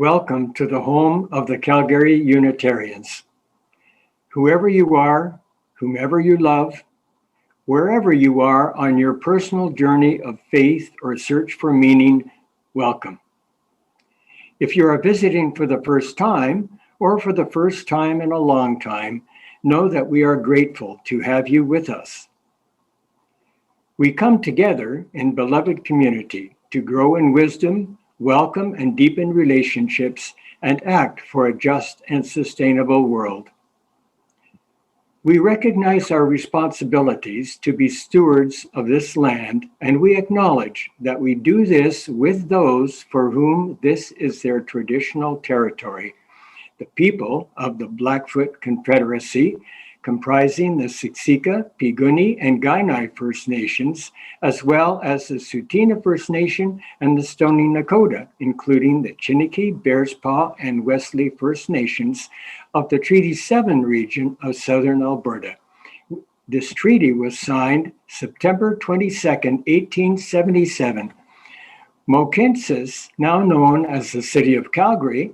welcome to the home of the Calgary Unitarians. Whoever you are, whomever you love, wherever you are on your personal journey of faith or search for meaning, welcome. If you are visiting for the first time, or for the first time in a long time, know that we are grateful to have you with us. We come together in beloved community to grow in wisdom, welcome and deepen relationships, and act for a just and sustainable world. We recognize our responsibilities to be stewards of this land, and we acknowledge that we do this with those for whom this is their traditional territory, the people of the Blackfoot Confederacy, comprising the Siksika, Piikani, and Kainai First Nations, as well as the Tsuut'ina First Nation and the Stoney Nakoda, including the Chiniki, Bearspaw, and Wesley First Nations of the Treaty 7 region of southern Alberta. This treaty was signed September 22, 1877. Mohkinstsis, now known as the City of Calgary,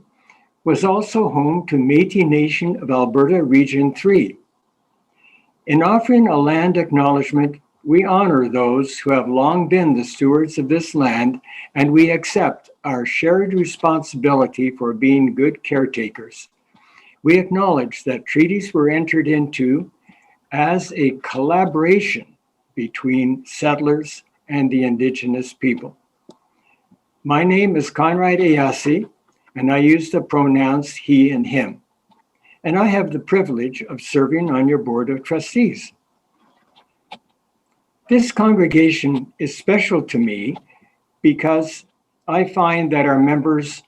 was also home to Métis Nation of Alberta Region 3. In offering a land acknowledgement, we honor those who have long been the stewards of this land, and we accept our shared responsibility for being good caretakers. We acknowledge that treaties were entered into as a collaboration between settlers and the Indigenous people. My name is Conrad Ayasi, and I use the pronouns he and him. And I have the privilege of serving on your board of trustees. This congregation is special to me because I find that our members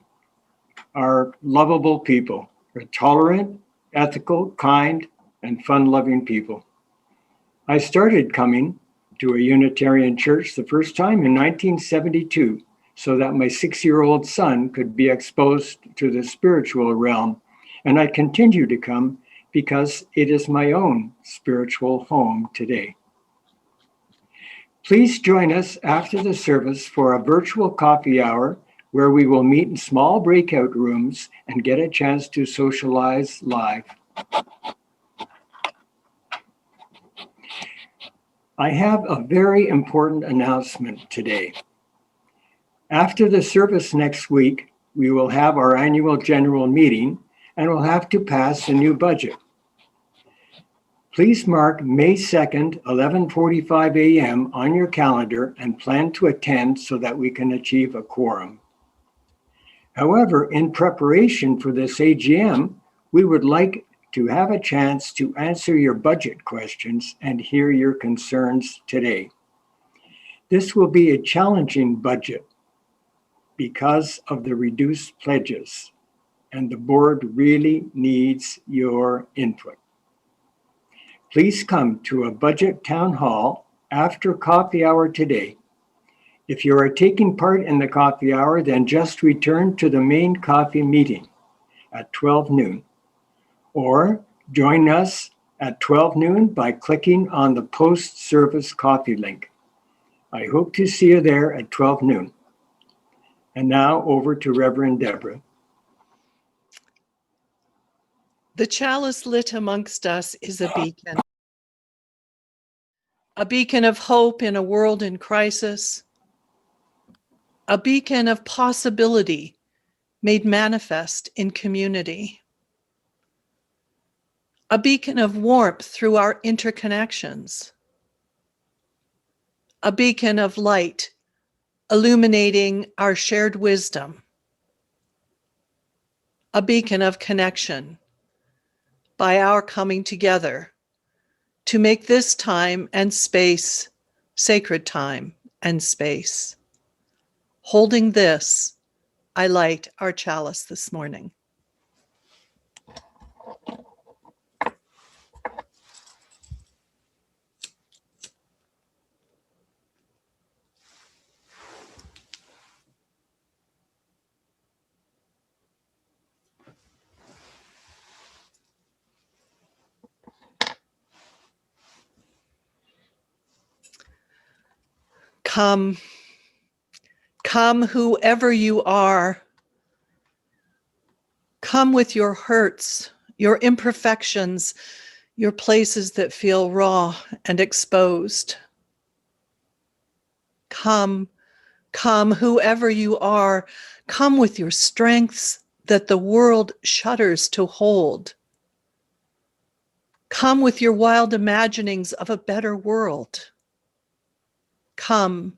are lovable people. They're tolerant, ethical, kind, and fun-loving people. I started coming to a Unitarian church the first time in 1972 so that my 6-year-old son could be exposed to the spiritual realm. And I continue to come because it is my own spiritual home today. Please join us after the service for a virtual coffee hour where we will meet in small breakout rooms and get a chance to socialize live. I have a very important announcement today. After the service next week, we will have our annual general meeting and will have to pass a new budget. Please mark May 2nd, 11:45 a.m. on your calendar and plan to attend so that we can achieve a quorum. However, in preparation for this AGM, we would like to have a chance to answer your budget questions and hear your concerns today. This will be a challenging budget because of the reduced pledges, and the board really needs your input. Please come to a budget town hall after coffee hour today. If you are taking part in the coffee hour, then just return to the main coffee meeting at 12 noon, or join us at 12 noon by clicking on the post-service coffee link. I hope to see you there at 12 noon. And now over to Reverend Deborah. The chalice lit amongst us is a beacon of hope in a world in crisis, a beacon of possibility made manifest in community, a beacon of warmth through our interconnections, a beacon of light illuminating our shared wisdom, a beacon of connection by our coming together to make this time and space sacred time and space. Holding this, I light our chalice this morning. Come, whoever you are, Come with your hurts, your imperfections, your places that feel raw and exposed. Come, come, whoever you are, come with your strengths that the world shudders to hold. Come with your wild imaginings of a better world. Come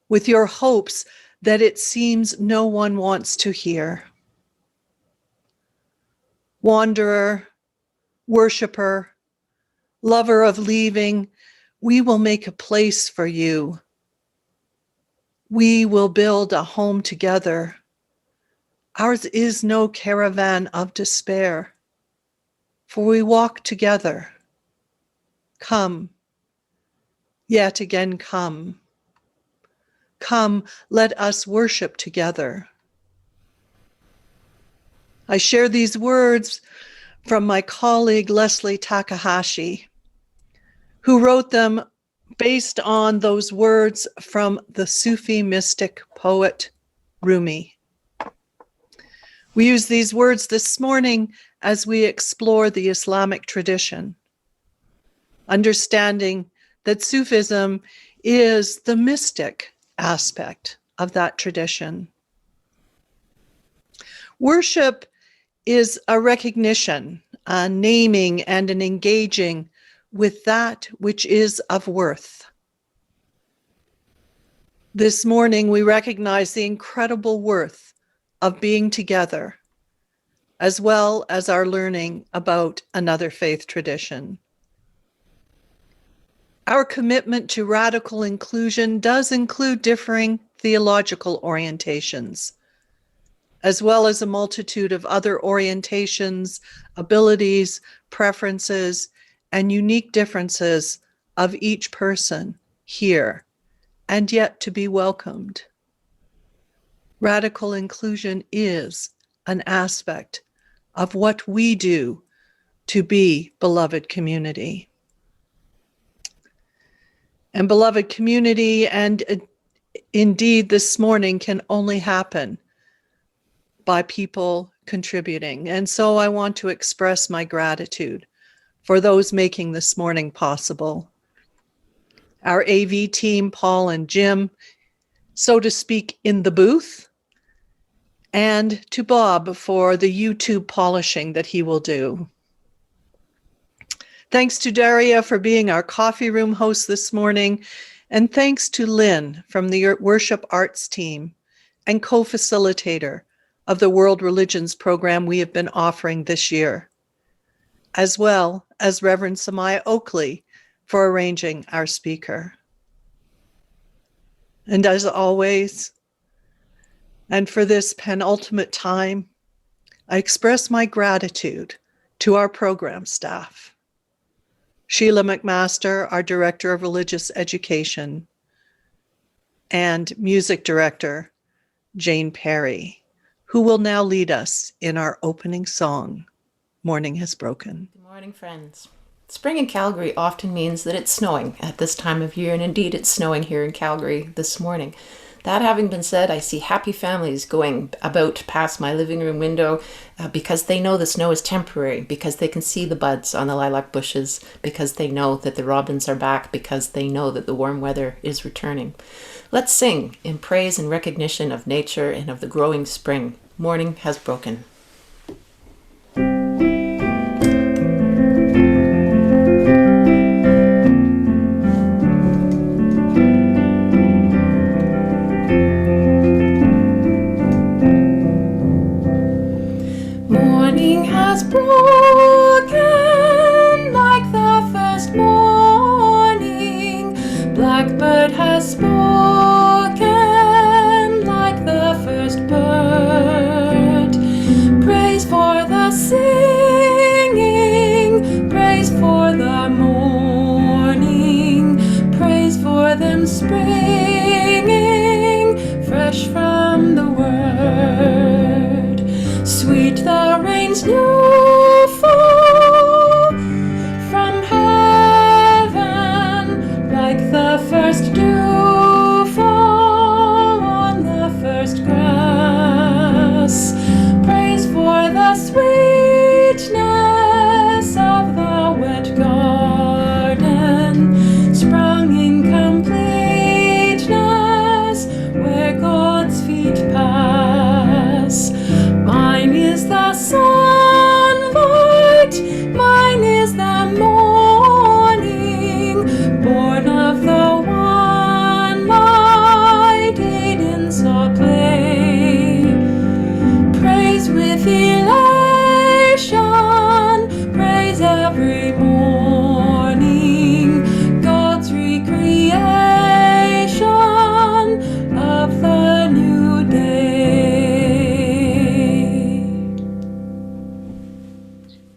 with your hopes that it seems no one wants to hear. Wanderer, worshiper, lover of leaving, we will make a place for you. We will build a home together. Ours is no caravan of despair, for we walk together. Come, yet again come. Come, let us worship together. I share these words from my colleague Leslie Takahashi, who wrote them based on those words from the Sufi mystic poet Rumi. We use these words this morning as we explore the Islamic tradition, understanding that Sufism is the mystic aspect of that tradition. Worship is a recognition, a naming, and an engaging with that which is of worth. This morning, we recognize the incredible worth of being together, as well as our learning about another faith tradition. Our commitment to radical inclusion does include differing theological orientations, as well as a multitude of other orientations, abilities, preferences, and unique differences of each person here, and yet to be welcomed. Radical inclusion is an aspect of what we do to be beloved community. And beloved community, and indeed this morning, can only happen by people contributing. And so I want to express my gratitude for those making this morning possible. Our AV team, Paul and Jim, so to speak, in the booth, and to Bob for the YouTube polishing that he will do. Thanks to Daria for being our coffee room host this morning, and thanks to Lynn from the Worship Arts team and co-facilitator of the World Religions program we have been offering this year, as well as Reverend Samaya Oakley for arranging our speaker. And as always, and for this penultimate time, I express my gratitude to our program staff. Sheila McMaster, our Director of Religious Education, and Music Director, Jane Perry, who will now lead us in our opening song, Morning Has Broken. Good morning, friends. Spring in Calgary often means that it's snowing at this time of year, and indeed it's snowing here in Calgary this morning. That having been said, I see happy families going about past my living room window because they know the snow is temporary, because they can see the buds on the lilac bushes, because they know that the robins are back, because they know that the warm weather is returning. Let's sing in praise and recognition of nature and of the growing spring. Morning has broken. Morning has broken like the first morning. Blackbird has spoken like the first bird. Praise for the singing, praise for the morning, praise for them springing fresh from the word. Sweet the rain's new fall from heaven, like the first dew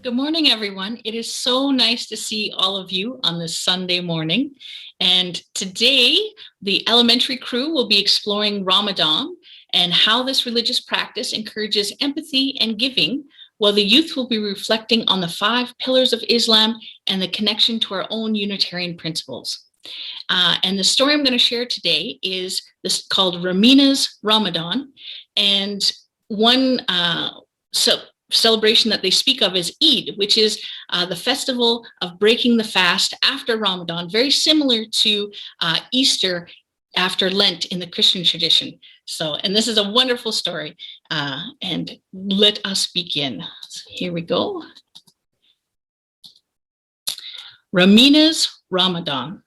Good morning, everyone. It is so nice to see all of you on this Sunday morning. And today, the elementary crew will be exploring Ramadan and how this religious practice encourages empathy and giving, while the youth will be reflecting on the 5 pillars of Islam and the connection to our own Unitarian principles. And the story I'm going to share today is this called Ramina's Ramadan. And one celebration that they speak of is Eid, which is the festival of breaking the fast after Ramadan, very similar to Easter after Lent in the Christian tradition. And this is a wonderful story. And let us begin. So here we go. Ramina's Ramadan.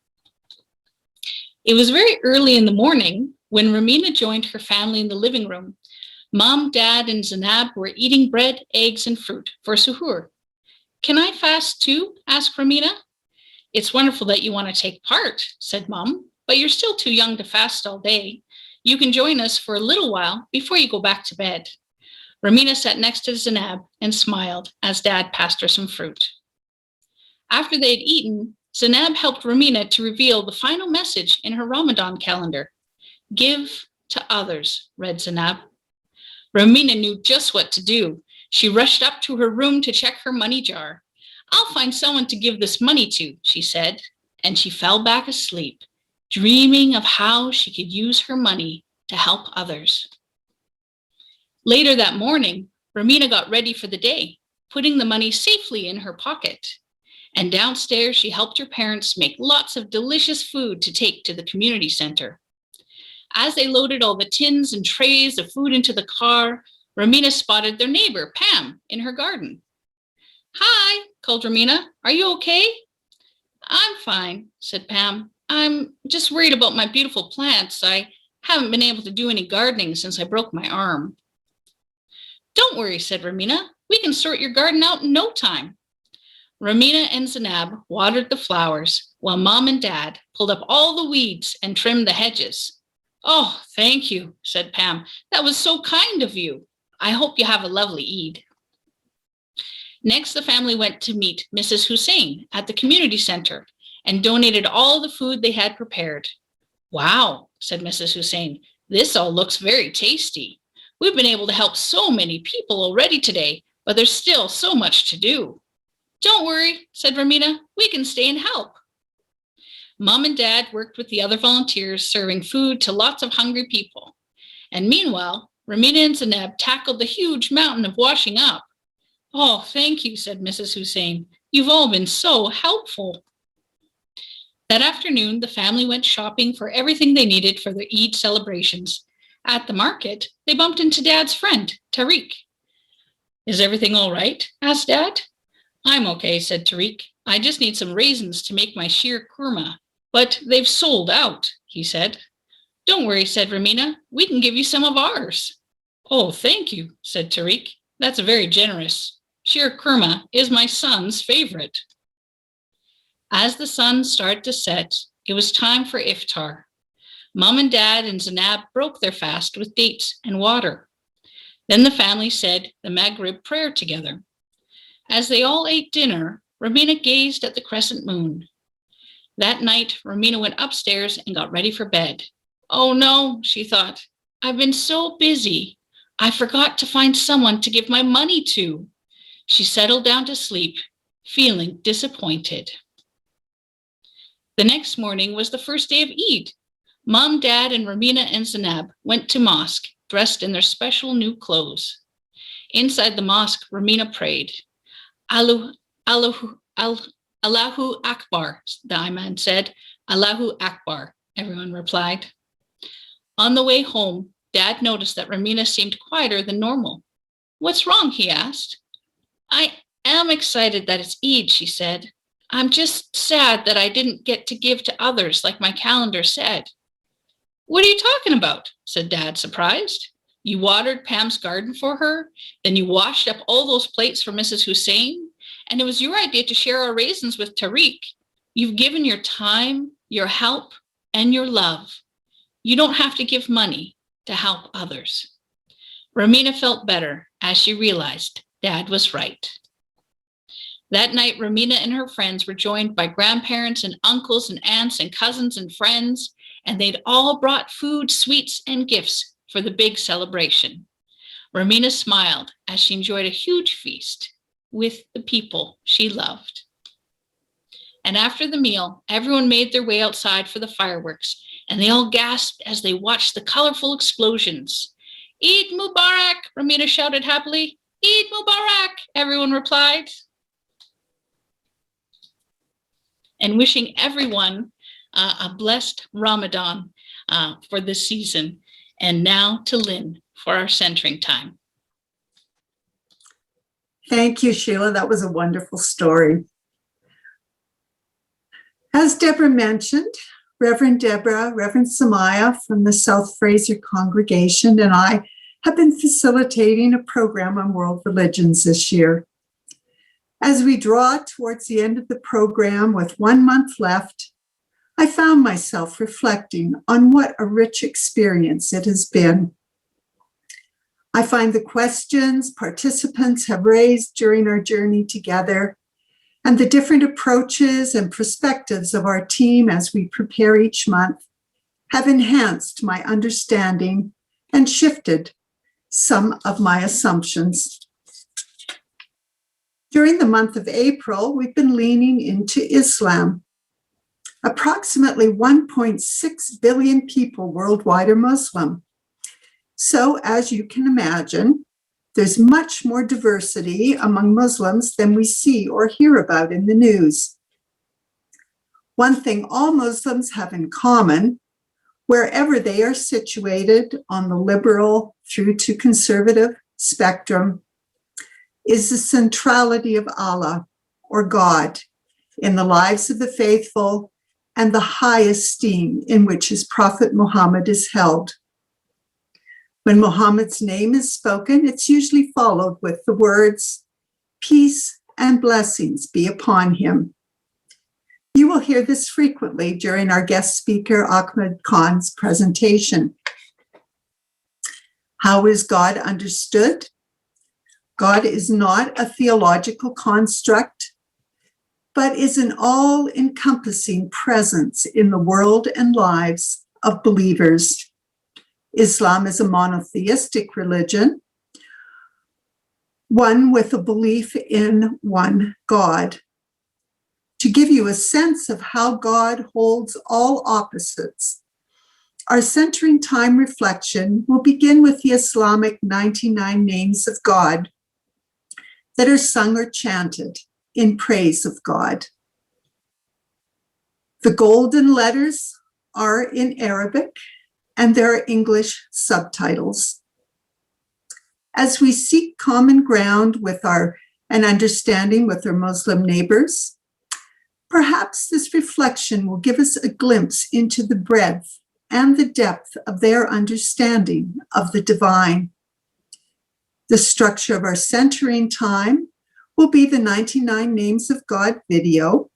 It was very early in the morning when Ramina joined her family in the living room. Mom, Dad, and Zainab were eating bread, eggs, and fruit for suhoor. Can I fast too? Asked Ramina. It's wonderful that you want to take part, said Mom, but you're still too young to fast all day. You can join us for a little while before you go back to bed. Ramina sat next to Zainab and smiled as Dad passed her some fruit. After they had eaten, Zainab helped Ramina to reveal the final message in her Ramadan calendar. Give to others, read Zainab. Ramina knew just what to do. She rushed up to her room to check her money jar. I'll find someone to give this money to, she said, and she fell back asleep, dreaming of how she could use her money to help others. Later that morning, Ramina got ready for the day, putting the money safely in her pocket. And downstairs, she helped her parents make lots of delicious food to take to the community center. As they loaded all the tins and trays of food into the car, Ramina spotted their neighbor, Pam, in her garden. Hi, called Ramina. Are you okay? I'm fine, said Pam. I'm just worried about my beautiful plants. I haven't been able to do any gardening since I broke my arm. Don't worry, said Ramina. We can sort your garden out in no time. Ramina and Zainab watered the flowers while Mom and Dad pulled up all the weeds and trimmed the hedges. Oh, thank you, said Pam. That was so kind of you. I hope you have a lovely Eid. Next, the family went to meet Mrs. Hussein at the community center and donated all the food they had prepared. Wow, said Mrs. Hussein, this all looks very tasty. We've been able to help so many people already today, but there's still so much to do. Don't worry, said Ramina, we can stay and help. Mom and Dad worked with the other volunteers, serving food to lots of hungry people. And meanwhile, Ramina and Zainab tackled the huge mountain of washing up. Oh, thank you, said Mrs. Hussein. You've all been so helpful. That afternoon, the family went shopping for everything they needed for their Eid celebrations. At the market, they bumped into Dad's friend, Tariq. Is everything all right? Asked Dad. I'm okay, said Tariq. I just need some raisins to make my sheer kurma. But they've sold out, he said. Don't worry, said Ramina. We can give you some of ours. Oh, thank you, said Tariq. That's very generous. Sheer kurma is my son's favorite. As the sun started to set, it was time for iftar. Mom and Dad and Zainab broke their fast with dates and water. Then the family said the Maghrib prayer together. As they all ate dinner, Ramina gazed at the crescent moon. That night, Ramina went upstairs and got ready for bed. Oh no, she thought. I've been so busy. I forgot to find someone to give my money to. She settled down to sleep, feeling disappointed. The next morning was the first day of Eid. Mom, Dad, and Ramina and Zainab went to mosque, dressed in their special new clothes. Inside the mosque, Ramina prayed. Allahu Akbar, the Imam said. Allahu Akbar, everyone replied. On the way home, Dad noticed that Ramina seemed quieter than normal. What's wrong? He asked. I am excited that it's Eid, she said. I'm just sad that I didn't get to give to others like my calendar said. What are you talking about? Said Dad, surprised. You watered Pam's garden for her, then you washed up all those plates for Mrs. Hussein, and it was your idea to share our raisins with Tariq. You've given your time, your help, and your love. You don't have to give money to help others. Ramina felt better as she realized Dad was right. That night, Romina and her friends were joined by grandparents and uncles and aunts and cousins and friends, and they'd all brought food, sweets, and gifts for the big celebration. Romina smiled as she enjoyed a huge feast with the people she loved. And after the meal, everyone made their way outside for the fireworks, and they all gasped as they watched the colorful explosions. Eid Mubarak, Romina shouted happily. Eid Mubarak, everyone replied. And wishing everyone a blessed Ramadan for this season. And now to Lynn for our centering time. Thank you, Sheila. That was a wonderful story. As Deborah mentioned, Reverend Deborah, Reverend Samaya from the South Fraser congregation, and I have been facilitating a program on world religions this year. As we draw towards the end of the program with 1 month left, I found myself reflecting on what a rich experience it has been. I find the questions participants have raised during our journey together and the different approaches and perspectives of our team as we prepare each month have enhanced my understanding and shifted some of my assumptions. During the month of April, we've been leaning into Islam. Approximately 1.6 billion people worldwide are Muslim. So, as you can imagine, there's much more diversity among Muslims than we see or hear about in the news. One thing all Muslims have in common, wherever they are situated on the liberal through to conservative spectrum, is the centrality of Allah, or God, in the lives of the faithful and the high esteem in which his prophet Muhammad is held. When Muhammad's name is spoken, it's usually followed with the words, "Peace and blessings be upon him." You will hear this frequently during our guest speaker Ahmed Khan's presentation. How is God understood? God is not a theological construct, but is an all-encompassing presence in the world and lives of believers. Islam is a monotheistic religion, one with a belief in one God. To give you a sense of how God holds all opposites, our centering time reflection will begin with the Islamic 99 names of God that are sung or chanted in praise of God. The golden letters are in Arabic, and there are English subtitles. As we seek common ground with and understanding with our Muslim neighbors, perhaps this reflection will give us a glimpse into the breadth and the depth of their understanding of the divine. The structure of our centering time will be the 99 Names of God video,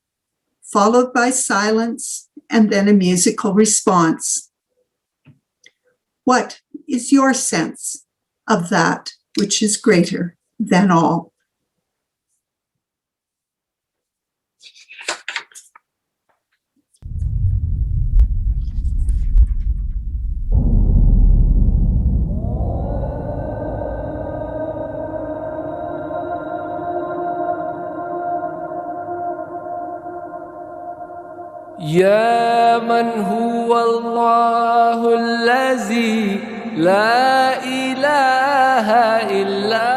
followed by silence and then a musical response. What is your sense of that which is greater than all? يا من هو الله الذي لا إله إلا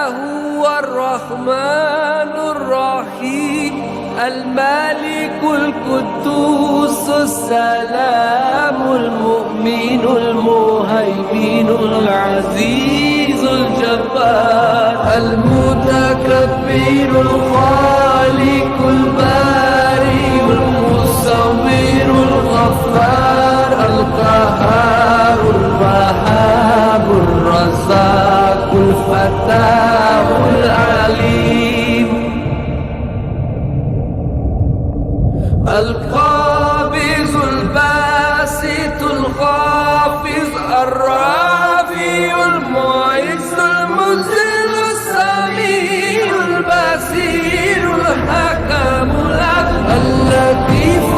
هو الرحمن الرحيم الملك القدوس السلام المؤمن المهيمن العزيز الجبار المتكبر الخالق البارئ المصور الغفار القهار الوهاب الرزاق الفتاح العليم القابض الباسط الخافض الرافع المعز المذل السميع البصير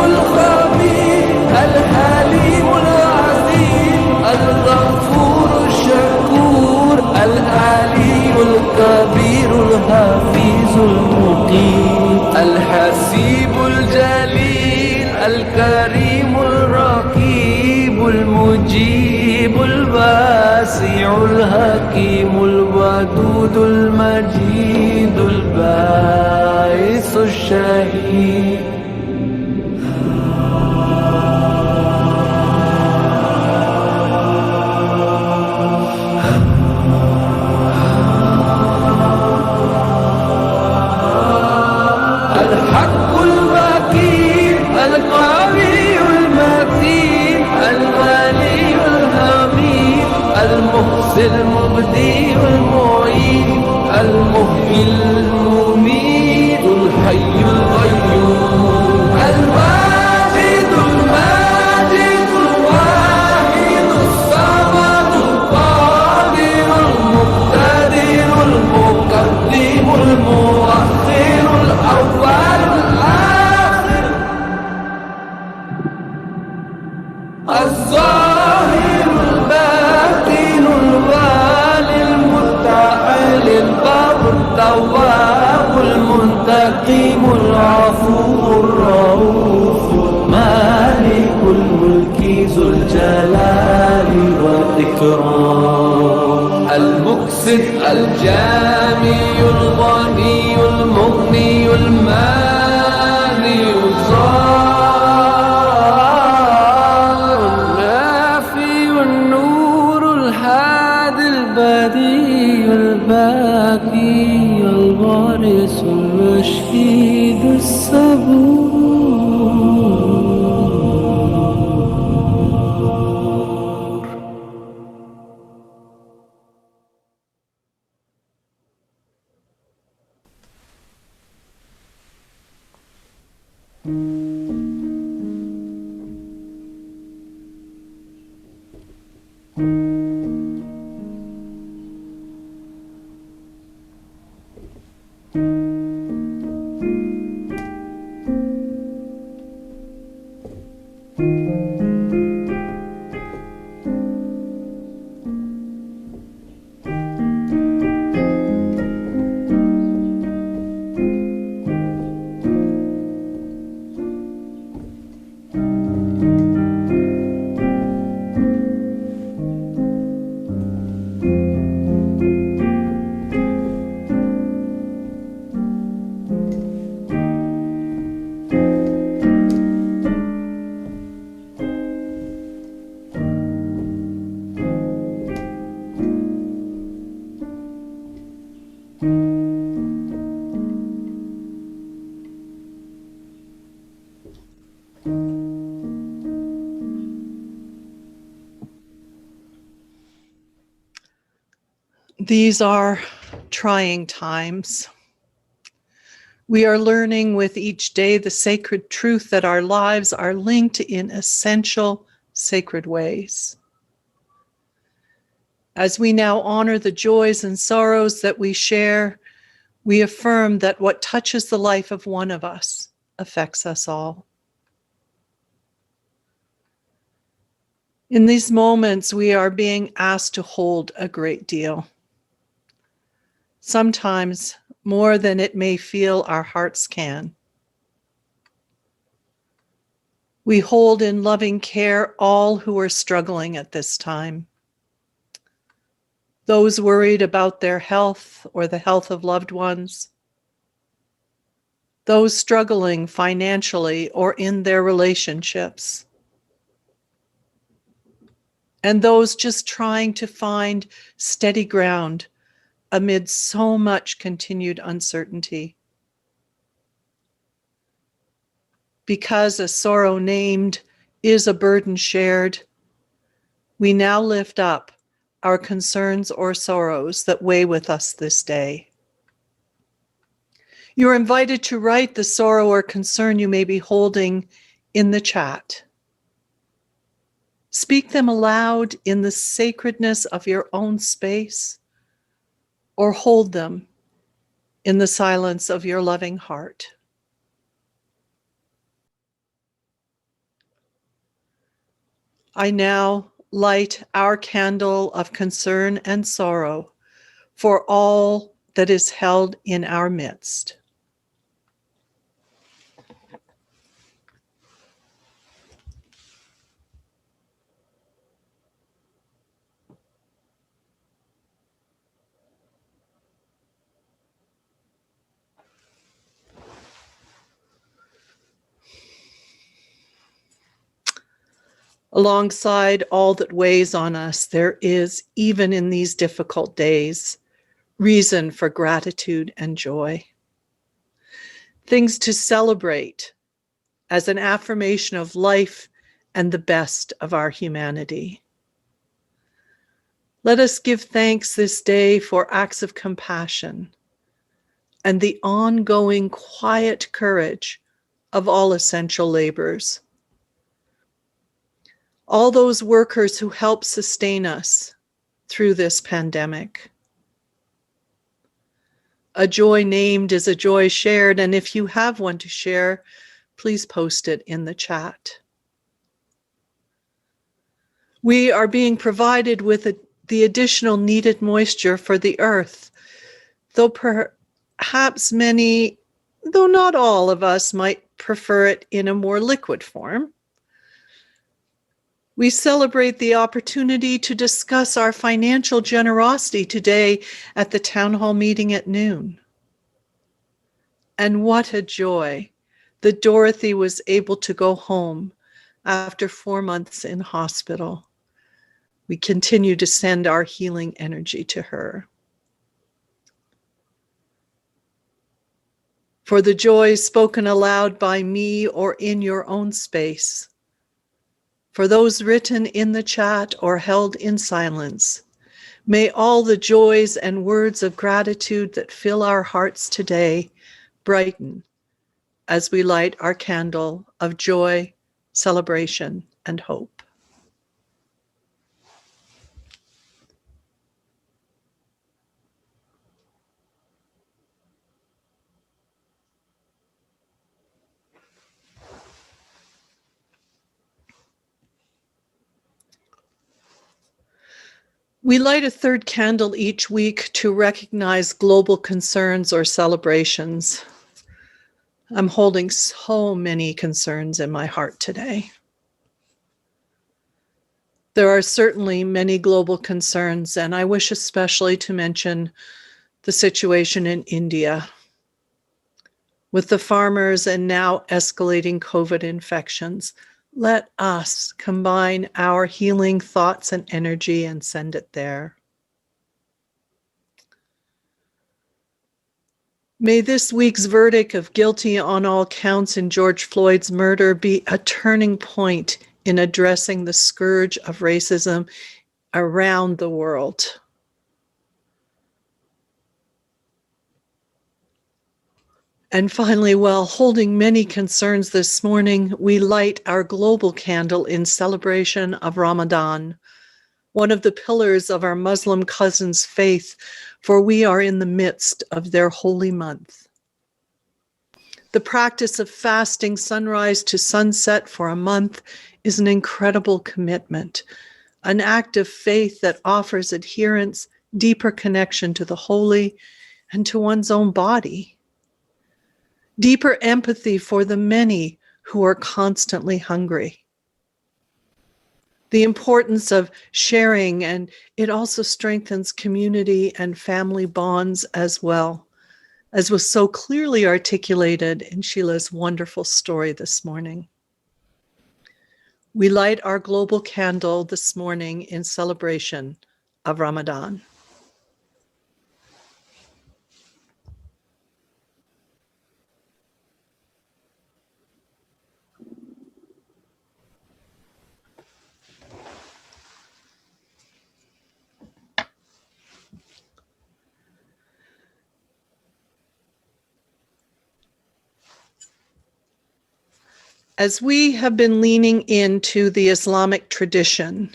الخبير الحليم العظيم الغفور الشكور العلي الكبير الحفيظ المقيم الحسيب الجليل الكريم الرقيب المجيب الواسع الحكيم الودود المجيد الباعث الشهيد الحق الوكيل القوي المتين الولي الحميد المحسن المبدي المعيد المحيي المميت الحي القيوم الواجد الماجد الواحد الصمد القادر المقتدر المقدم المؤخر الأول الآخر الظاهر الباطن الوالي المتعال البر التواب المنتقم العفو الرؤوف مالك الملك ذو الجلال والإكرام المقسط الجامي الغني المغني الماني الظاهر النافي النور الهادي البديع الباقي الوارث الرشيد الصبور These are trying times. We are learning with each day the sacred truth that our lives are linked in essential sacred ways. As we now honor the joys and sorrows that we share, we affirm that what touches the life of one of us affects us all. In these moments, we are being asked to hold a great deal. Sometimes more than it may feel our hearts can. We hold in loving care all who are struggling at this time. Those worried about their health or the health of loved ones. Those struggling financially or in their relationships. And those just trying to find steady ground amid so much continued uncertainty. Because a sorrow named is a burden shared, we now lift up our concerns or sorrows that weigh with us this day. You're invited to write the sorrow or concern you may be holding in the chat. Speak them aloud in the sacredness of your own space, or hold them in the silence of your loving heart. I now light our candle of concern and sorrow for all that is held in our midst. Alongside all that weighs on us, there is, even in these difficult days, reason for gratitude and joy. Things to celebrate as an affirmation of life and the best of our humanity. Let us give thanks this day for acts of compassion and the ongoing quiet courage of all essential laborers. All those workers who help sustain us through this pandemic. A joy named is a joy shared, and if you have one to share, please post it in the chat. We are being provided with the additional needed moisture for the earth, though perhaps many, though not all of us, might prefer it in a more liquid form. We celebrate the opportunity to discuss our financial generosity today at the town hall meeting at noon. And what a joy that Dorothy was able to go home after 4 months in hospital. We continue to send our healing energy to her. For the joys spoken aloud by me or in your own space, for those written in the chat or held in silence, may all the joys and words of gratitude that fill our hearts today brighten as we light our candle of joy, celebration, and hope. We light a third candle each week to recognize global concerns or celebrations. I'm holding so many concerns in my heart today. There are certainly many global concerns, and I wish especially to mention the situation in India with the farmers and now escalating COVID infections. Let us combine our healing thoughts and energy and send it there. May this week's verdict of guilty on all counts in George Floyd's murder be a turning point in addressing the scourge of racism around the world. And finally, while holding many concerns this morning, we light our global candle in celebration of Ramadan, one of the pillars of our Muslim cousins' faith, for we are in the midst of their holy month. The practice of fasting sunrise to sunset for a month is an incredible commitment, an act of faith that offers adherents deeper connection to the holy and to one's own body. Deeper empathy for the many who are constantly hungry. The importance of sharing, and it also strengthens community and family bonds as well, as was so clearly articulated in Sheila's wonderful story this morning. We light our global candle this morning in celebration of Ramadan. As we have been leaning into the Islamic tradition,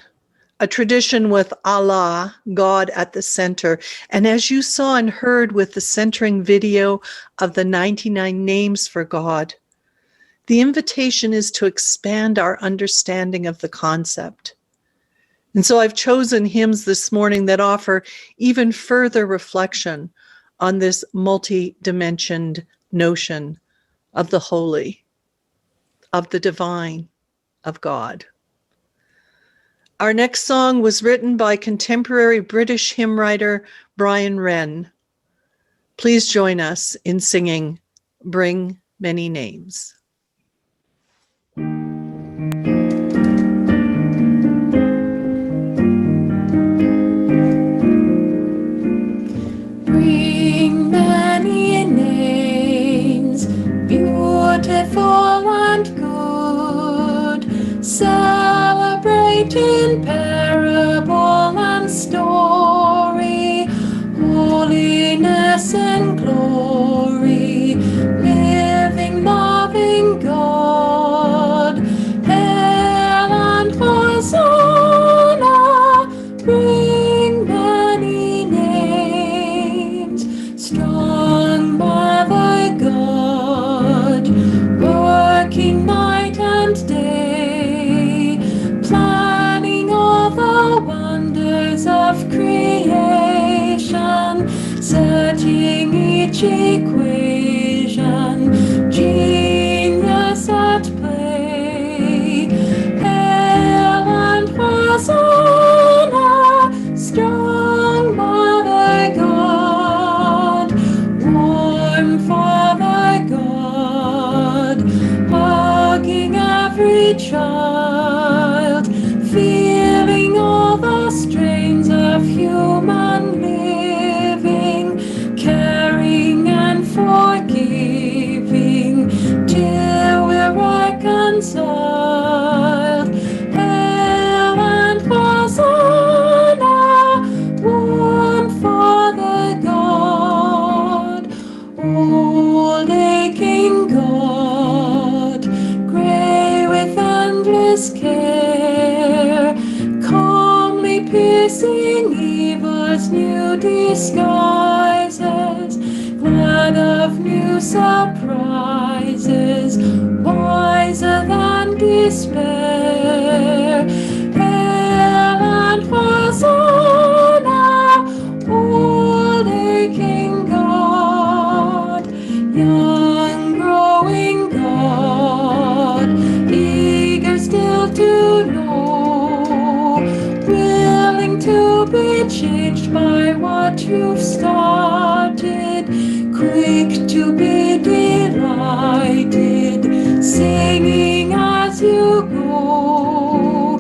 a tradition with Allah, God, at the center, and as you saw and heard with the centering video of the 99 names for God, The invitation is to expand our understanding of the concept. And so I've chosen hymns this morning that offer even further reflection on this multi-dimensioned notion of the holy, of the divine, of God. Our next song was written by contemporary British hymn writer Brian Wren. Please join us in singing Bring Many Names. Bring many names, beautiful and good, celebrating parable and story, holiness and glory, living, loving God. Hail and Hosanna, bring many names, strong Mother God, working night and day, planning all the wonders of creation, searching each equation, genius at play. Hail and Hosanna, strong Mother God, warm Father God, hugging every child, feeling all the strains of human living, caring and forgiving, till we're reconciled. Hail and Hosanna, one Father God, old aching God, gray with endless care, calmly piercing evil's new disguises, glad of new surprises, wiser than despair. Hail and Hosanna, old aching God, young growing God, eager still to know, willing to be changed by what you've started, quick to be delighted, singing as you go.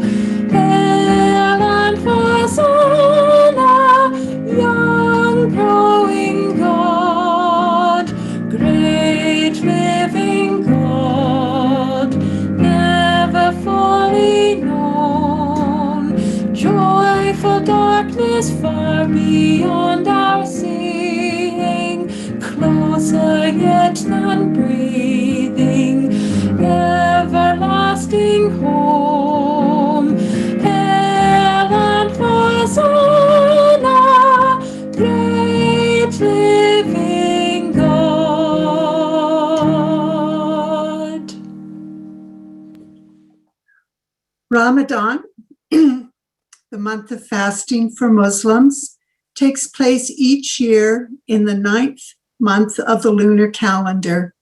Hail and Hosanna, young growing God, great living God, never fully known, joyful darkness far beyond our seeing, closer yet than breathing, everlasting home. Hail and Hosanna, great living God. Ramadan, the month of fasting for Muslims, takes place each year in the 9th month of the lunar calendar.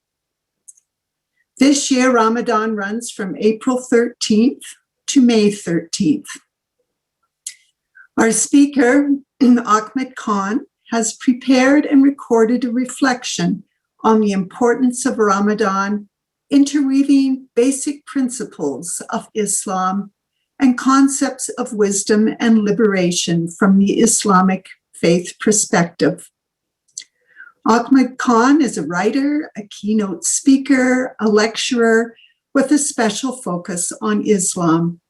This year, Ramadan runs from April 13th to May 13th. Our speaker, Ahmed Khan, has prepared and recorded a reflection on the importance of Ramadan, interweaving basic principles of Islam and concepts of wisdom and liberation from the Islamic faith perspective. Ahmed Khan is a writer, a keynote speaker, a lecturer with a special focus on Islam.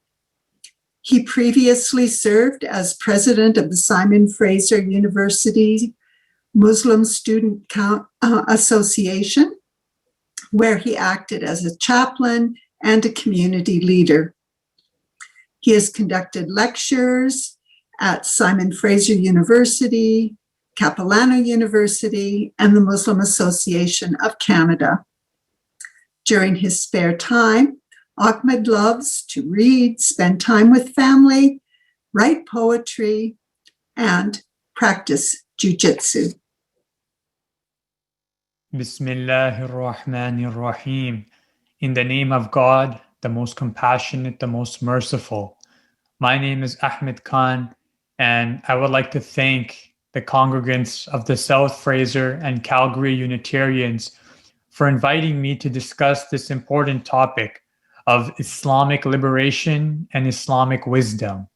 He previously served as president of the Simon Fraser University Muslim Student Association, where he acted as a chaplain and a community leader. He has conducted lectures at Simon Fraser University, Capilano University, and the Muslim Association of Canada. During his spare time, Ahmed loves to read, spend time with family, write poetry, and practice jujitsu. Bismillahir Rahmanir Rahim. In the name of God, the most compassionate, the most merciful. My name is Ahmed Khan, and I would like to thank the congregants of the South Fraser and Calgary Unitarians for inviting me to discuss this important topic of Islamic liberation and Islamic wisdom.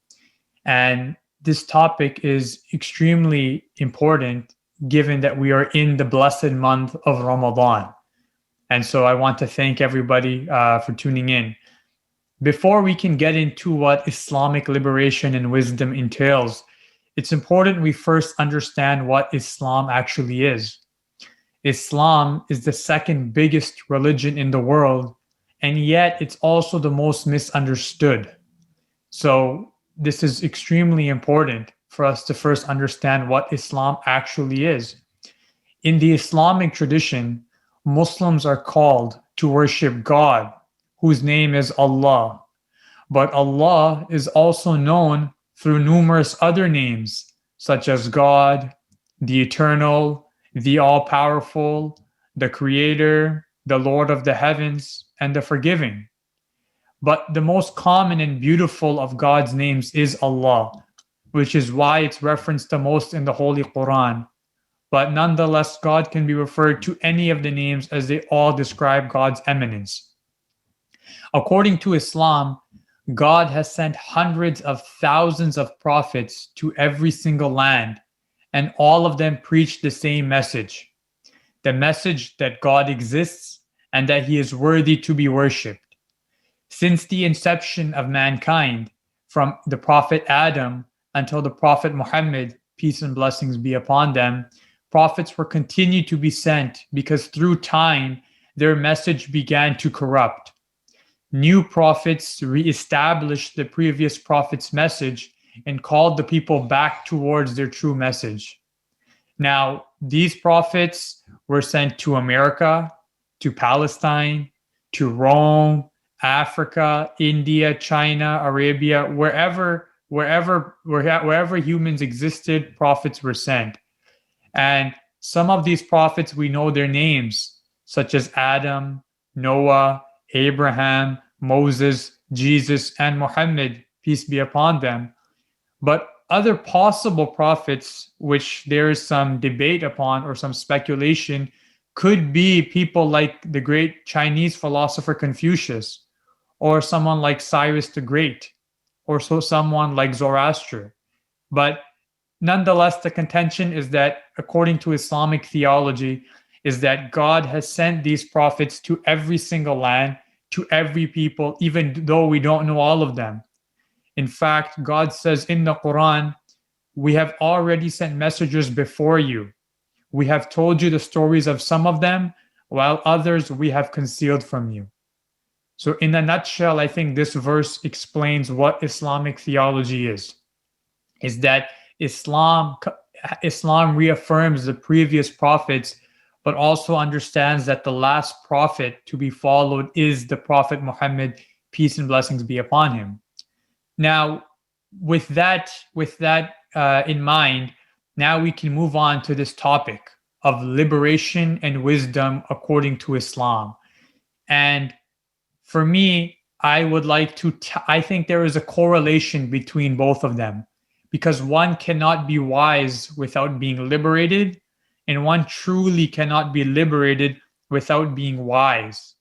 And this topic is extremely important given that we are in the blessed month of Ramadan. And so I want to thank everybody for tuning in. Before we can get into what Islamic liberation and wisdom entails, it's important we first understand what Islam actually is. Islam is the second biggest religion in the world, and yet it's also the most misunderstood. So this is extremely important for us to first understand what Islam actually is. In the Islamic tradition, Muslims are called to worship God, whose name is Allah. But Allah is also known through numerous other names, such as God, the Eternal, the All-Powerful, the Creator, the Lord of the Heavens, and the Forgiving. But the most common and beautiful of God's names is Allah, which is why it's referenced the most in the Holy Quran. But nonetheless, God can be referred to any of the names as they all describe God's eminence. According to Islam, God has sent hundreds of thousands of prophets to every single land, and all of them preach the same message. The message that God exists and that he is worthy to be worshipped. Since the inception of mankind, from the Prophet Adam until the Prophet Muhammad, peace and blessings be upon them, prophets were continued to be sent because through time, their message began to corrupt. New prophets reestablished the previous prophet's message and called the people back towards their true message. Now, these prophets were sent to America, to Palestine, to Rome, Africa, India, China, Arabia, wherever humans existed, prophets were sent. And some of these prophets, we know their names, such as Adam, Noah, Abraham, Moses, Jesus, and Muhammad, peace be upon them. But other possible prophets, which there is some debate upon or some speculation, could be people like the great Chinese philosopher Confucius, or someone like Cyrus the Great, or someone like Zoroaster. But nonetheless, the contention is that, according to Islamic theology, is that God has sent these prophets to every single land, to every people, even though we don't know all of them. In fact, God says in the Quran, we have already sent messengers before you. We have told you the stories of some of them, while others we have concealed from you. So in a nutshell, I think this verse explains what Islamic theology is that Islam reaffirms the previous prophets, but also understands that the last prophet to be followed is the Prophet Muhammad, peace and blessings be upon him. Now, with that in mind, now we can move on to this topic of liberation and wisdom according to Islam. And for me, I would like to, I think there is a correlation between both of them, because one cannot be wise without being liberated, and one truly cannot be liberated without being wise.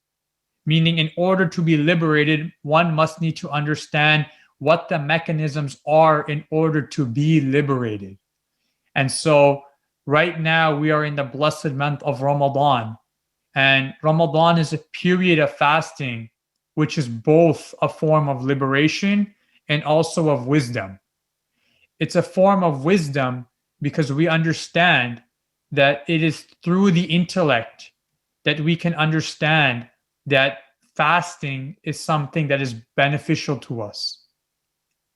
Meaning, in order to be liberated, one must need to understand what the mechanisms are in order to be liberated. And so right now we are in the blessed month of Ramadan, and Ramadan is a period of fasting, which is both a form of liberation and also of wisdom. It's a form of wisdom because we understand that it is through the intellect that we can understand that fasting is something that is beneficial to us.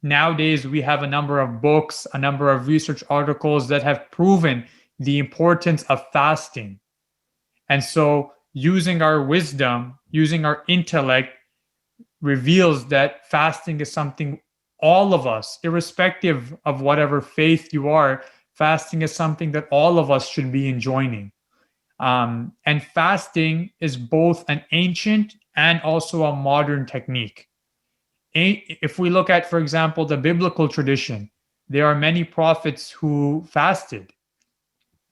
Nowadays, we have a number of books, a number of research articles that have proven the importance of fasting. And so using our wisdom, using our intellect, reveals that fasting is something all of us, irrespective of whatever faith you are, fasting is something that all of us should be enjoining. And fasting is both an ancient and also a modern technique. If we look at, for example, the biblical tradition, there are many prophets who fasted.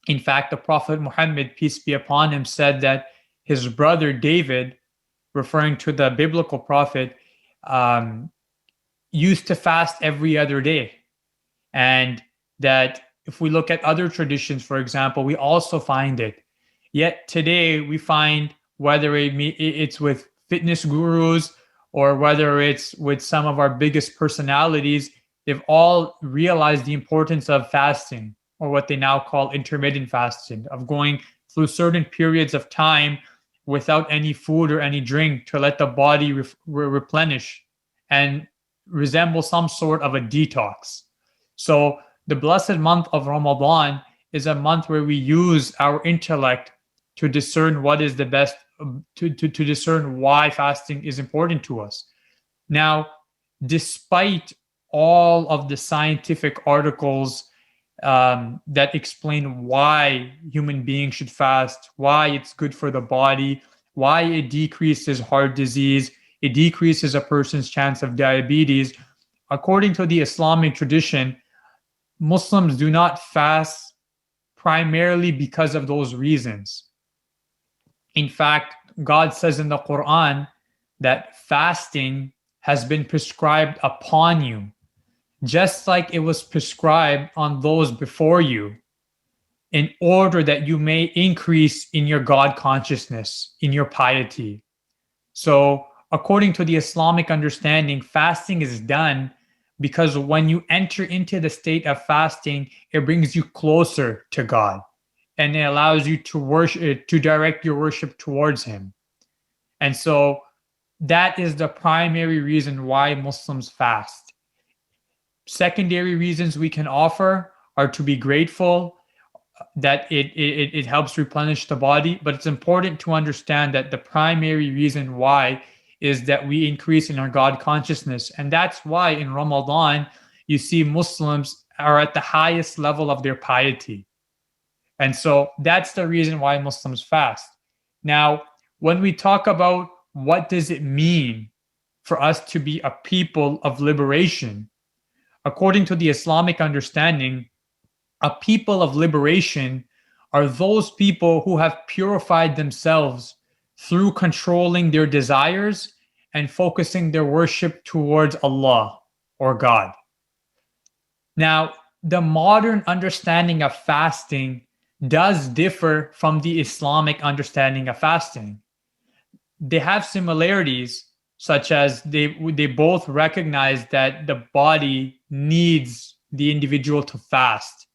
In fact, the Prophet Muhammad, peace be upon him, said that his brother David, referring to the biblical prophet, used to fast every other day. And that if we look at other traditions, for example, we also find it. Yet today we find, whether it's with fitness gurus or whether it's with some of our biggest personalities, they've all realized the importance of fasting, or what they now call intermittent fasting, of going through certain periods of time without any food or any drink to let the body replenish and resemble some sort of a detox. So the blessed month of Ramadan is a month where we use our intellect to discern what is the best, to discern why fasting is important to us. Now, despite all of the scientific articles that explain why human beings should fast, why it's good for the body, why it decreases heart disease, it decreases a person's chance of diabetes, according to the Islamic tradition, Muslims do not fast primarily because of those reasons. In fact, God says in the Quran that fasting has been prescribed upon you, just like it was prescribed on those before you, in order that you may increase in your God consciousness, in your piety. So, according to the Islamic understanding, fasting is done because when you enter into the state of fasting, it brings you closer to God, and it allows you to worship, to direct your worship towards Him. And so that is the primary reason why Muslims fast. Secondary reasons we can offer are to be grateful, that it helps replenish the body, but it's important to understand that the primary reason why is that we increase in our God consciousness. And that's why in Ramadan, you see Muslims are at the highest level of their piety. And so that's the reason why Muslims fast. Now, when we talk about what does it mean for us to be a people of liberation, according to the Islamic understanding, a people of liberation are those people who have purified themselves through controlling their desires and focusing their worship towards Allah or God. Now, the modern understanding of fasting does differ from the Islamic understanding of fasting. They have similarities, such as they both recognize that the body needs the individual to fast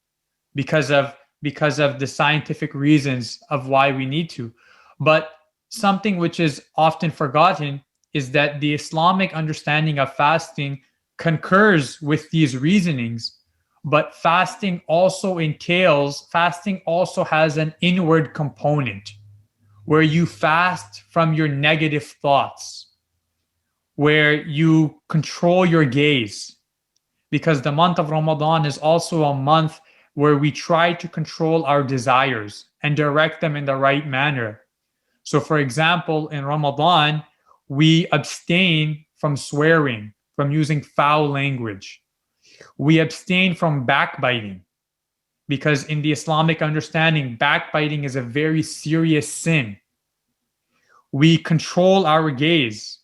because of the scientific reasons of why we need to. But something which is often forgotten is that the Islamic understanding of fasting concurs with these reasonings, but fasting also has an inward component where you fast from your negative thoughts, where you control your gaze, because the month of Ramadan is also a month where we try to control our desires and direct them in the right manner. So, for example, in Ramadan, we abstain from swearing, from using foul language. We abstain from backbiting, because in the Islamic understanding, backbiting is a very serious sin. We control our gaze.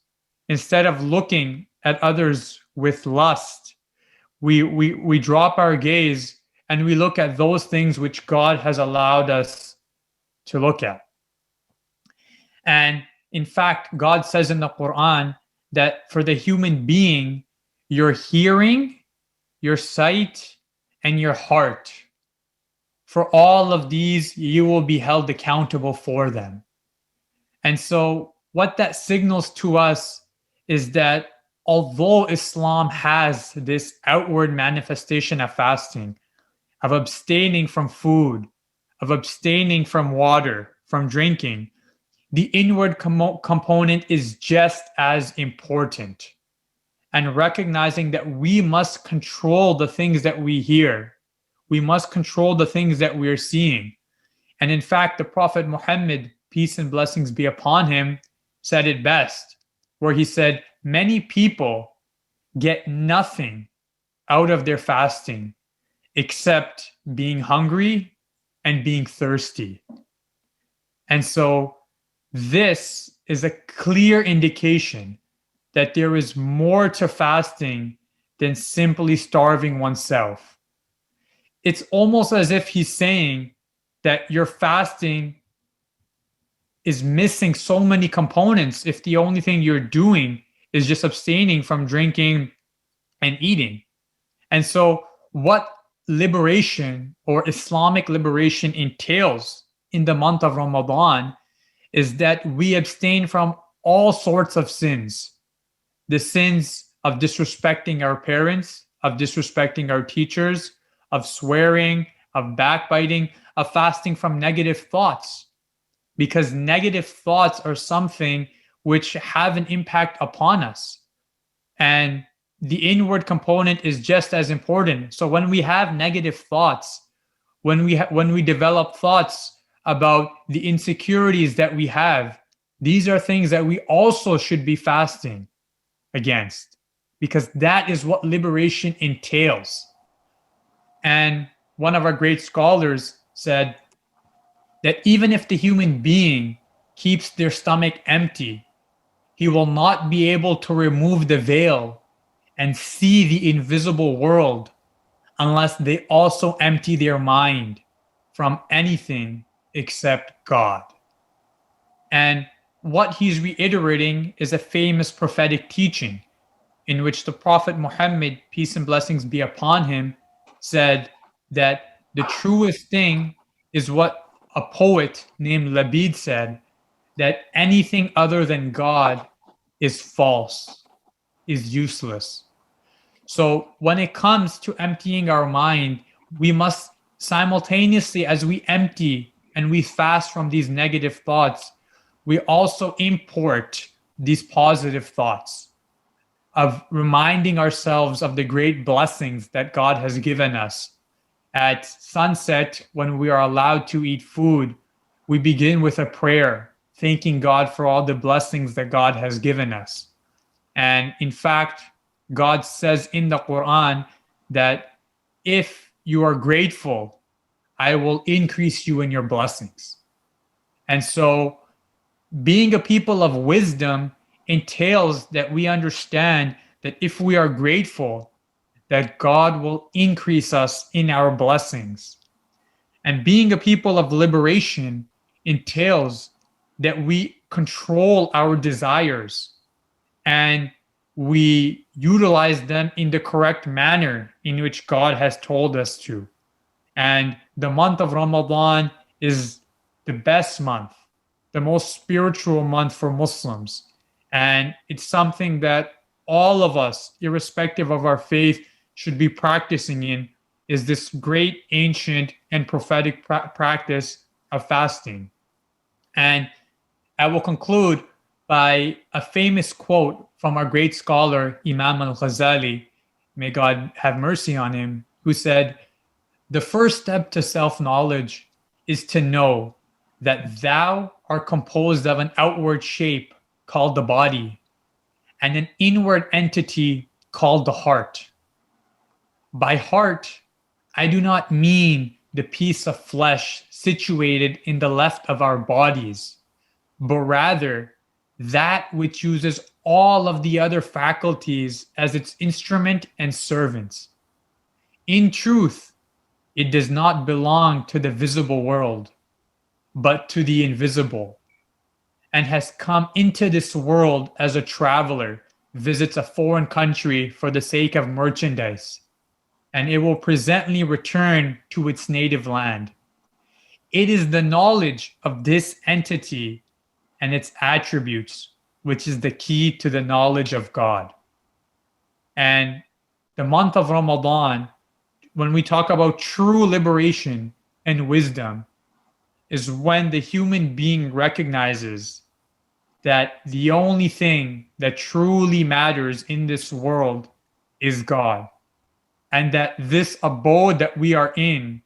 Instead of looking at others with lust, we drop our gaze and we look at those things which God has allowed us to look at. And in fact, God says in the Quran that for the human being, your hearing, your sight, and your heart, for all of these, you will be held accountable for them. And so what that signals to us is that although Islam has this outward manifestation of fasting, of abstaining from food, of abstaining from water, from drinking, the inward component is just as important. And recognizing that we must control the things that we hear. We must control the things that we're seeing. And in fact, the Prophet Muhammad, peace and blessings be upon him, said it best, where he said, many people get nothing out of their fasting except being hungry and being thirsty. And so this is a clear indication that there is more to fasting than simply starving oneself. It's almost as if he's saying that your fasting is missing so many components if the only thing you're doing is just abstaining from drinking and eating. And so what liberation or Islamic liberation entails in the month of Ramadan is that we abstain from all sorts of sins. The sins of disrespecting our parents, of disrespecting our teachers, of swearing, of backbiting, of fasting from negative thoughts. Because negative thoughts are something which have an impact upon us. And the inward component is just as important. So when we have negative thoughts, when we develop thoughts about the insecurities that we have, these are things that we also should be fasting against, because that is what liberation entails. And one of our great scholars said that even if the human being keeps their stomach empty, he will not be able to remove the veil and see the invisible world unless they also empty their mind from anything except God. And what he's reiterating is a famous prophetic teaching in which the Prophet Muhammad, peace and blessings be upon him, said that the truest thing is what a poet named Labid said, that anything other than God is false, is useless. So when it comes to emptying our mind, we must simultaneously, as we empty and we fast from these negative thoughts, we also import these positive thoughts of reminding ourselves of the great blessings that God has given us. At sunset, when we are allowed to eat food, we begin with a prayer, thanking God for all the blessings that God has given us. And in fact, God says in the Quran that if you are grateful, I will increase you in your blessings. And so being a people of wisdom entails that we understand that if we are grateful, that God will increase us in our blessings. And being a people of liberation entails that we control our desires and we utilize them in the correct manner in which God has told us to. And the month of Ramadan is the best month, the most spiritual month for Muslims. And it's something that all of us, irrespective of our faith, should be practicing in, is this great ancient and prophetic practice of fasting. And I will conclude by a famous quote from our great scholar, Imam al-Ghazali, may God have mercy on him, who said, "The first step to self-knowledge is to know that thou art composed of an outward shape called the body and an inward entity called the heart. By heart, I do not mean the piece of flesh situated in the left of our bodies, but rather that which uses all of the other faculties as its instrument and servants. In truth, it does not belong to the visible world, but to the invisible, and has come into this world as a traveler visits a foreign country for the sake of merchandise, and it will presently return to its native land. It is the knowledge of this entity and its attributes which is the key to the knowledge of God." And the month of Ramadan, when we talk about true liberation and wisdom, is when the human being recognizes that the only thing that truly matters in this world is God, and that this abode that we are in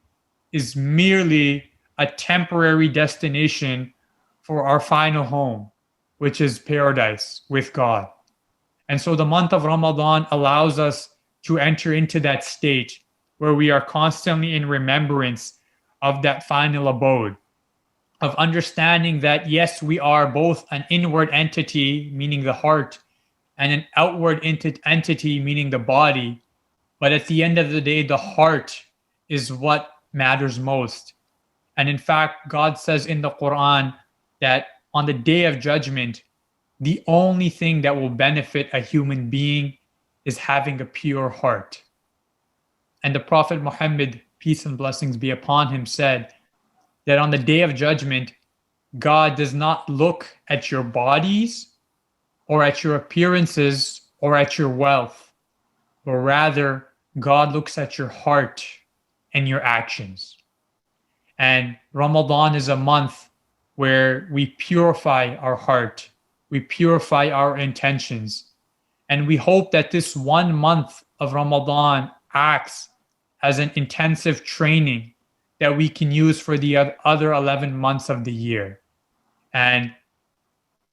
is merely a temporary destination for our final home, which is paradise with God. And so the month of Ramadan allows us to enter into that state where we are constantly in remembrance of that final abode, of understanding that, yes, we are both an inward entity, meaning the heart, and an outward entity, meaning the body. But at the end of the day, the heart is what matters most. And in fact, God says in the Quran that on the day of judgment, the only thing that will benefit a human being is having a pure heart. And the Prophet Muhammad, peace and blessings be upon him, said that on the day of judgment, God does not look at your bodies or at your appearances or at your wealth, but rather God looks at your heart and your actions. And Ramadan is a month where we purify our heart, we purify our intentions, and we hope that this 1 month of Ramadan acts as an intensive training that we can use for the other 11 months of the year. And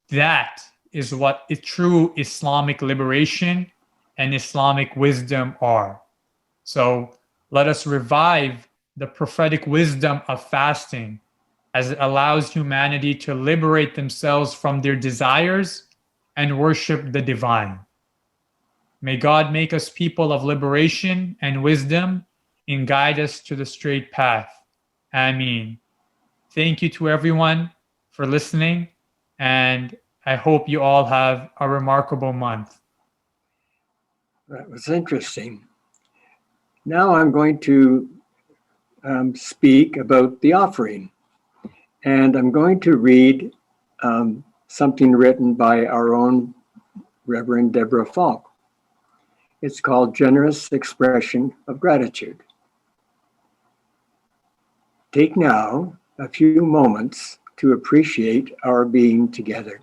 that is what true Islamic liberation and Islamic wisdom are. So let us revive the prophetic wisdom of fasting as it allows humanity to liberate themselves from their desires and worship the divine. May God make us people of liberation and wisdom and guide us to the straight path. Ameen. Thank you to everyone for listening, and I hope you all have a remarkable month. That was interesting. Now I'm going to speak about the offering. And I'm going to read something written by our own Reverend Deborah Falk. It's called Generous Expression of Gratitude. Take now a few moments to appreciate our being together.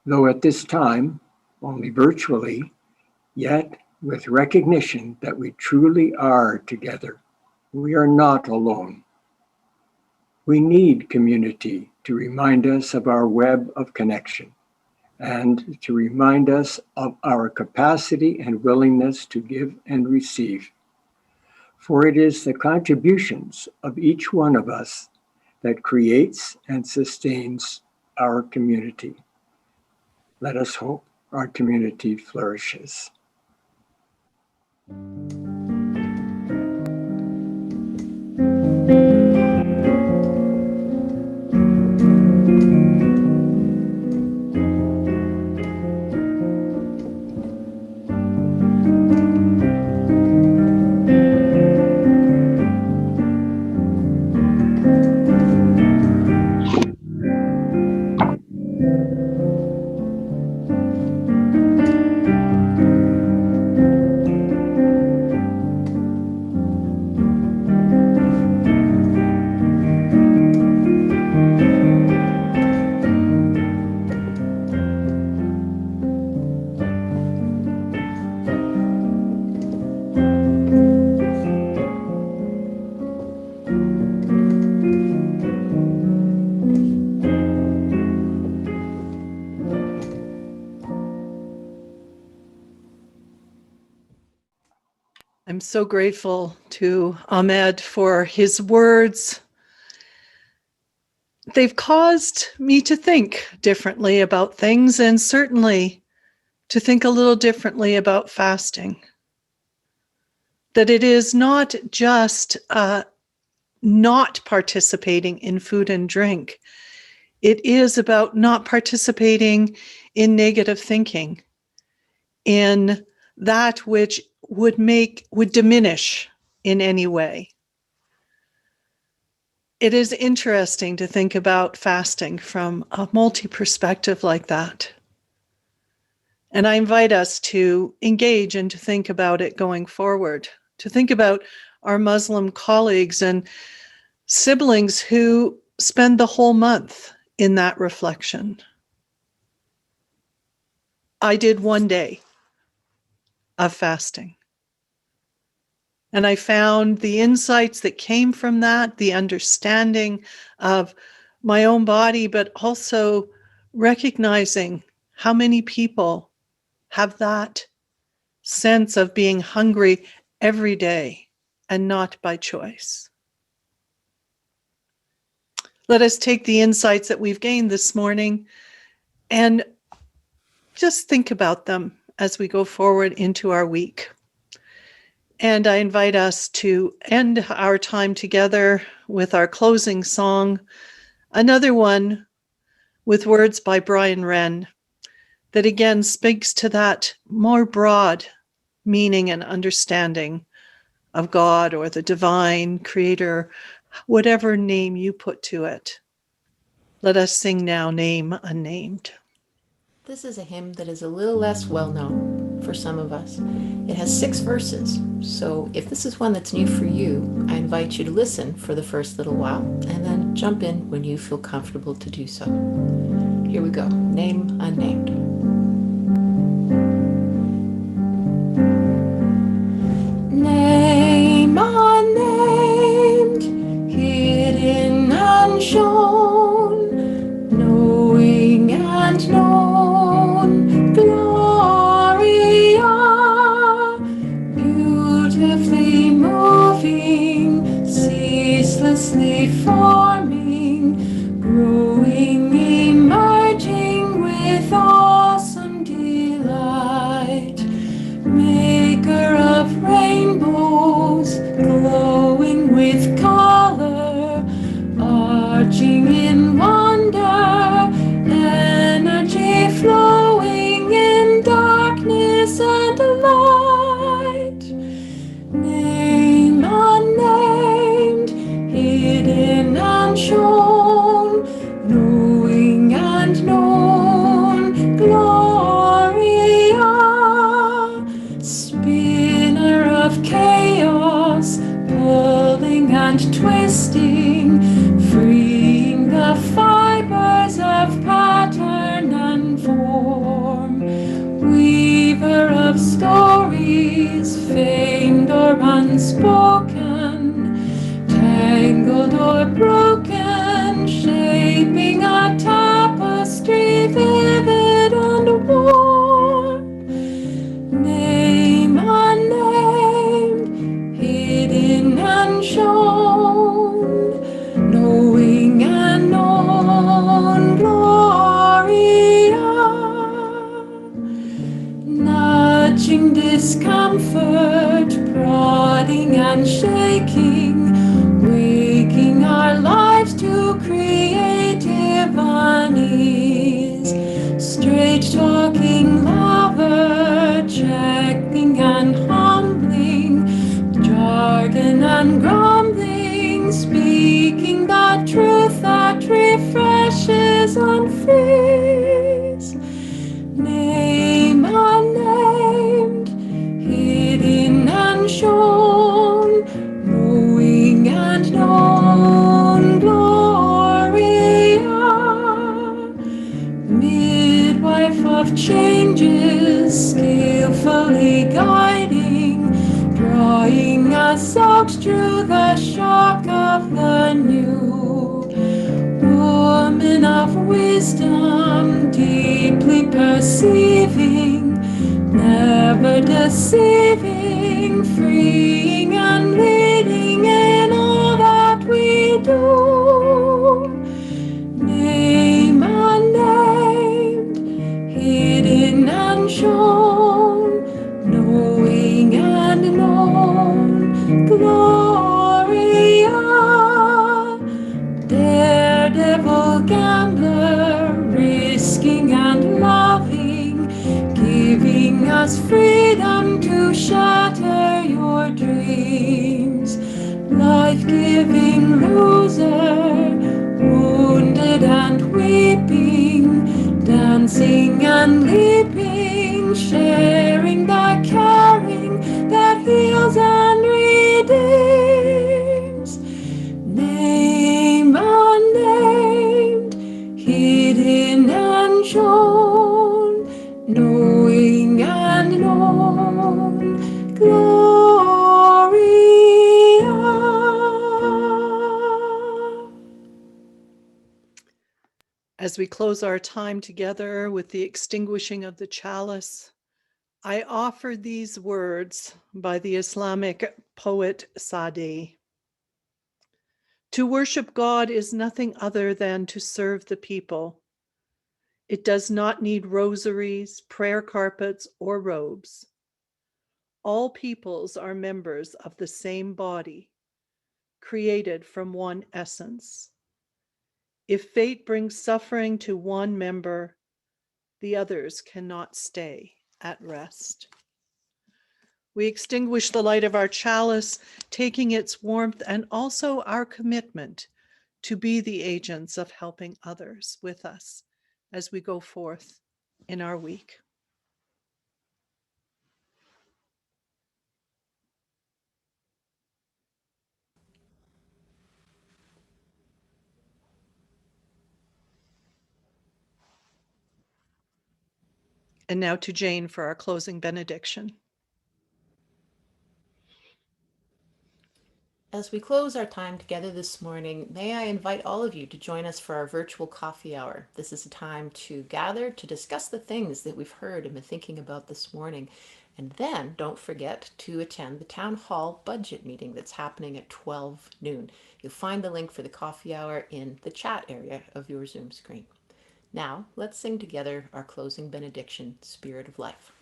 Though at this time, only virtually, yet with recognition that we truly are together. We are not alone. We need community to remind us of our web of connection and to remind us of our capacity and willingness to give and receive. For it is the contributions of each one of us that creates and sustains our community. Let us hope our community flourishes. I'm so grateful to Ahmed for his words. They've caused me to think differently about things, and certainly to think a little differently about fasting. That it is not just not participating in food and drink. It is about not participating in negative thinking, in that which would diminish in any way. It is interesting to think about fasting from a multi-perspective like that. And I invite us to engage and to think about it going forward, to think about our Muslim colleagues and siblings who spend the whole month in that reflection. I did one day of fasting. And I found the insights that came from that, the understanding of my own body, but also recognizing how many people have that sense of being hungry every day and not by choice. Let us take the insights that we've gained this morning and just think about them as we go forward into our week. And I invite us to end our time together with our closing song, another one with words by Brian Wren that again speaks to that more broad meaning and understanding of God or the divine creator, whatever name you put to it. Let us sing now, Name Unnamed. This is a hymn that is a little less well known for some of us. It has 6 verses, so if this is one that's new for you, I invite you to listen for the first little while and then jump in when you feel comfortable to do so. Here we go. Name Unnamed. Name unnamed, hidden, unshown, knowing and known, Gloria, beautifully moving, ceaselessly forming, growing, emerging with awesome delight, maker of rainbows, glowing with color, arching in wonder, energy flowing in darkness and light. Name unnamed, hidden, unshown, knowing and known, Gloria, spinner of chaos, pulling and twisting, freeing the fibers of pattern and form, weaver of stories, famed or unspoken, tangled or broken, shaping a tapestry vivid and warm. Name unnamed, hidden and shown, knowing and known, Gloria, nudging discomfort, prodding and shaking, waking our lives to creative unease, straight talking lover, checking and humbling, jargon and grumbling, speaking the truth that refreshes and frees. Name unnamed, hidden and shown, knowing and known, Gloria, midwife of changes, skillfully guiding, drawing us out through the shock of the new. Woman of wisdom, deeply perceiving, never deceiving, freeing and leading in all that we do. Name unnamed, hidden and shown, knowing and known, Gloria, daredevil gambler, risking and loving, giving us freedom to shatter your dreams, life-giving loser, wounded and weeping, dancing and leaping, sharing the caring that heals and redeems. Name unnamed, knowing and known. Gloria. As we close our time together with the extinguishing of the chalice, I offer these words by the Islamic poet Sadi. To worship God is nothing other than to serve the people. It does not need rosaries, prayer carpets, or robes. All peoples are members of the same body, created from one essence. If fate brings suffering to one member, the others cannot stay at rest. We extinguish the light of our chalice, taking its warmth and also our commitment to be the agents of helping others with us as we go forth in our week. And now to Jane for our closing benediction. As we close our time together this morning, may I invite all of you to join us for our virtual coffee hour. This is a time to gather to discuss the things that we've heard and been thinking about this morning. And then don't forget to attend the town hall budget meeting that's happening at 12 noon. You'll find the link for the coffee hour in the chat area of your Zoom screen. Now, let's sing together our closing benediction, Spirit of Life.